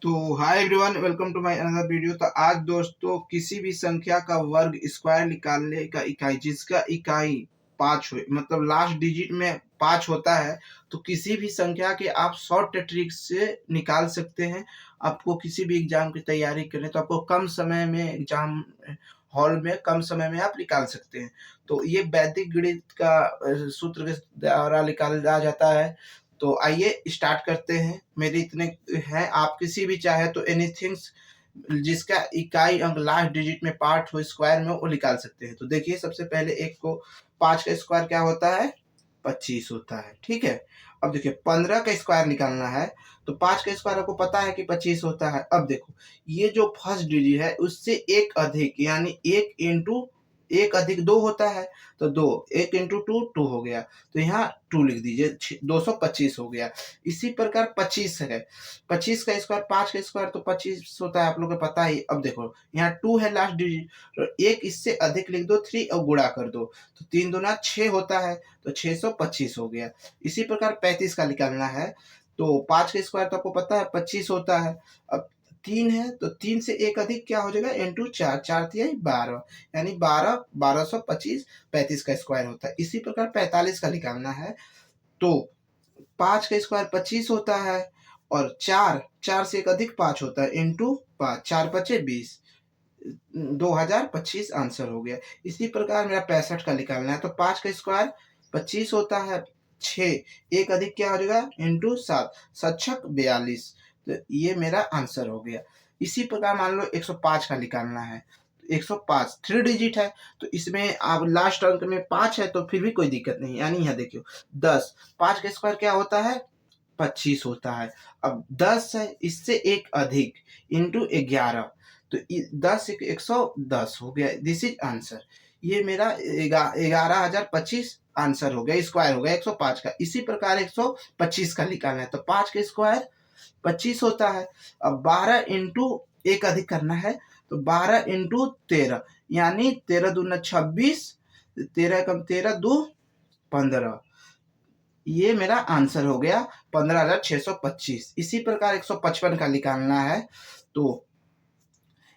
तो hi everyone, welcome to my another video. तो आज दोस्तों किसी भी संख्या का वर्ग स्क्वायर निकालने का इकाई, जिसका इकाई 5 हो, मतलब लास्ट डिजिट में 5 होता है, तो किसी भी संख्या के आप शॉर्ट ट्रिक से निकाल सकते हैं। आपको किसी भी एग्जाम की तैयारी करनी तो आपको कम समय में एग्जाम हॉल में कम समय में आप निकाल सकते हैं। तो ये वैदिक गणित का सूत्र के द्वारा निकाला जाता है। तो आइए स्टार्ट करते हैं। मेरे इतने हैं, आप किसी भी चाहे तो एनीथिंग जिसका इकाई अंक लास्ट डिजिट में पार्ट हो स्क्वायर में वो निकाल सकते हैं। तो देखिए, सबसे पहले एक को 5 का स्क्वायर क्या होता है, 25 होता है। ठीक है। अब देखिए 15 का स्क्वायर निकालना है, तो 5 का स्क्वायर आपको पता है कि 25 होता है। अब देखो, ये जो फर्स्ट डिजिट है उससे एक अधिक, यानी एक इंटू एक अधिक दो होता है। तो दो, एक इंटू टू, टू हो गया। तो यहाँ टू लिख दीजिए, 225 हो गया। इसी प्रकार 25 है, 25 का स्क्वायर 5 का स्क्वायर तो 25 होता है, आप लोगों को पता ही। अब देखो यहाँ टू है लास्ट डिजिट, तो एक इससे अधिक लिख दो, 3 और गुणा कर दो, तो 3 दूना 6 होता है, तो 625 हो गया। इसी प्रकार 35 का निकालना है, तो 5 का स्क्वायर तो आपको पता है 25 होता है। अब 3 है, तो 3 से एक अधिक क्या हो जाएगा, इंटू 4, 4 तिया 12, यानी 12, 1225 35 का स्क्वायर होता है। इसी प्रकार 45 का निकालना है, तो 5 का स्क्वायर 25 होता है, और 4, 4 से एक अधिक 5 होता है, इंटू 5, 4 पचे 20, 2025 आंसर हो गया। इसी प्रकार मेरा 65 का निकालना है, तो 5 का स्क्वायर 25 होता है, 6 एक अधिक क्या हो जाएगा, इंटू 7, 7 42, तो ये मेरा आंसर हो गया। इसी प्रकार मान लो 105 का निकालना है, 105 थ्री डिजिट है, तो इसमें आप लास्ट अंक में 5 है तो फिर भी कोई दिक्कत नहीं। यानी यहाँ देखियो 10, 5 का स्क्वायर क्या होता है, 25 होता है। अब 10 है, इससे एक अधिक, इंटू 11, तो 10 110 हो गया। This is answer. ये मेरा 11,025 आंसर हो गया, स्क्वायर हो गया 105 का। इसी प्रकार 125 का निकालना है, तो 5 का स्क्वायर 25 होता है। अब 12 इंटू एक अधिक करना है, तो 12 इंटू 13, यानी 13 दूना 26, 13 कम 13 दो 15, ये मेरा आंसर हो गया 15,625। इसी प्रकार 155 का निकालना है, तो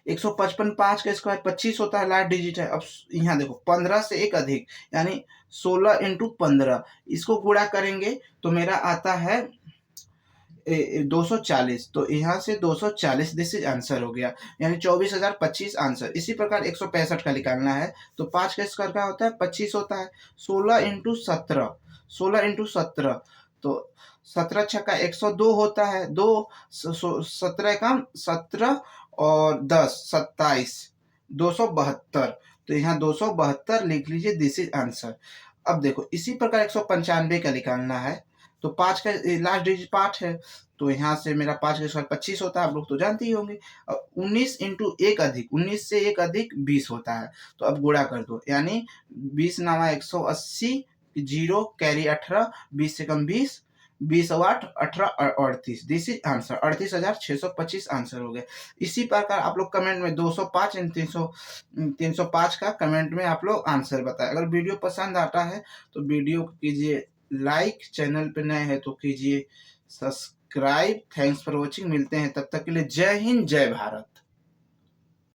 155 5 का स्क्वायर 25 होता है, लास्ट डिजिट है। अब यहाँ देखो 15 से एक अधिक, यानी 16 इंटू 15, इसको गुणा करेंगे तो मेरा आता है 240, तो यहाँ से 240, दिस इज आंसर हो गया, यानी 24,025 आंसर। इसी प्रकार 165 का निकालना है, तो 5 का स्क्वायर क्या होता है, 25 होता है, 16 इंटू 17, 16 इंटू 17, तो 17 छक्का 102 होता है, दो 17 कम 17 और 10 27, 272, तो यहाँ 272 लिख लीजिए, दिस इज आंसर। अब देखो इसी प्रकार 195 का निकालना है, तो 5 का लास्ट डिजिट 5 है, तो यहाँ से मेरा 5 का स्क्वायर 25 होता है, आप लोग तो जानते ही होंगे। 19 इंटू एक अधिक, 19 से एक अधिक 20 होता है, तो अब गुणा कर दो, यानी 20 नामा 180, जीरो कैरी 18, 20 से कम 20, 20 और 8 18, 38, दिस इज आंसर। 38,625 आंसर हो गए। इसी प्रकार आप लोग कमेंट में 205 एंड 305 का कमेंट में आप लोग आंसर बताएं। अगर वीडियो पसंद आता है तो वीडियो को कीजिए लाइक, चैनल पे नए हैं तो कीजिए सब्सक्राइब। थैंक्स फॉर वॉचिंग, मिलते हैं तब तक के लिए। जय हिंद, जय भारत।